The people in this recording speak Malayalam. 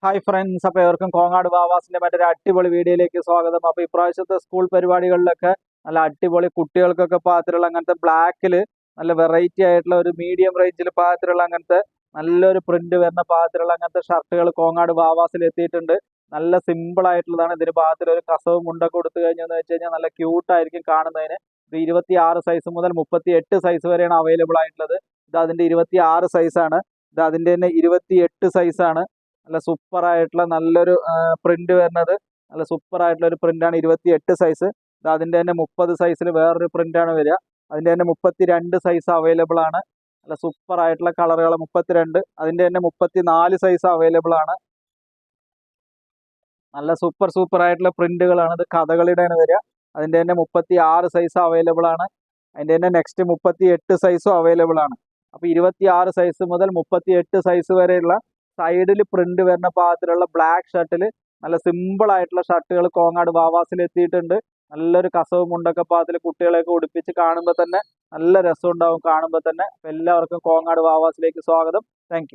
ഹായ് ഫ്രണ്ട്സ്, അപ്പോൾ ഇവർക്കും കോങ്ങാട് വാവാസിന്റെ മറ്റൊരു അടിപൊളി വീഡിയോയിലേക്ക് സ്വാഗതം. അപ്പോൾ ഇപ്രാവശ്യത്തെ സ്കൂൾ പരിപാടികളിലൊക്കെ നല്ല അടിപൊളി കുട്ടികൾക്കൊക്കെ പാകത്തിലുള്ള അങ്ങനത്തെ ബ്ലാക്കിൽ നല്ല വെറൈറ്റി ആയിട്ടുള്ള ഒരു മീഡിയം റേഞ്ചിൽ പാകത്തിലുള്ള അങ്ങനത്തെ നല്ലൊരു പ്രിന്റ് വരുന്ന പാകത്തിലുള്ള അങ്ങനത്തെ ഷർട്ടുകൾ കോങ്ങാട് വാവാസിൽ എത്തിയിട്ടുണ്ട്. നല്ല സിമ്പിൾ ആയിട്ടുള്ളതാണ്. ഇതിന് പാകത്തിൽ ഒരു കസവും മുണ്ടൊക്കെ കൊടുത്തു കഴിഞ്ഞെന്ന് വെച്ച് കഴിഞ്ഞാൽ നല്ല ക്യൂട്ടായിരിക്കും കാണുന്നതിന്. ഇത് 26 സൈസ് മുതൽ 38 സൈസ് വരെയാണ് അവൈലബിൾ ആയിട്ടുള്ളത്. ഇത് അതിന്റെ 26 സൈസാണ്. ഇത് അതിന്റെ തന്നെ 28 സൈസാണ്. നല്ല സൂപ്പർ ആയിട്ടുള്ള നല്ലൊരു പ്രിന്റ് വരുന്നത്. നല്ല സൂപ്പർ ആയിട്ടുള്ള ഒരു പ്രിന്റാണ് 28 സൈസ്. അതിന്റെ തന്നെ 30 സൈസിൽ വേറൊരു പ്രിന്റാണ് വരിക. അതിന്റെ തന്നെ 32 സൈസ് അവൈലബിൾ ആണ്. നല്ല സൂപ്പർ ആയിട്ടുള്ള കളറുകൾ 32. അതിന്റെ തന്നെ 34 സൈസ് അവൈലബിൾ ആണ്. നല്ല സൂപ്പർ ആയിട്ടുള്ള പ്രിന്റുകളാണ്. ഇത് കഥകളിയുടെയാണ് വരിക. അതിന്റെ തന്നെ 36 സൈസ് അവൈലബിൾ ആണ്. അതിന്റെ തന്നെ നെക്സ്റ്റ് 38 സൈസും അവൈലബിൾ ആണ്. അപ്പൊ 26 സൈസ് മുതൽ 38 സൈസ് വരെയുള്ള സൈഡിൽ പ്രിന്റ് വരുന്ന പാകത്തിലുള്ള ബ്ലാക്ക് ഷർട്ടിൽ നല്ല സിമ്പിൾ ആയിട്ടുള്ള ഷർട്ടുകൾ കോങ്ങാട് വാവാസിൽ എത്തിയിട്ടുണ്ട്. നല്ലൊരു കസവും മുണ്ടൊക്കെ പാകത്തിൽ കുട്ടികളെയൊക്കെ ഉടുപ്പിച്ച് കാണുമ്പോൾ തന്നെ നല്ല രസം ഉണ്ടാവും കാണുമ്പോൾ തന്നെ. എല്ലാവർക്കും കോങ്ങാട് വാവാസിലേക്ക് സ്വാഗതം. താങ്ക്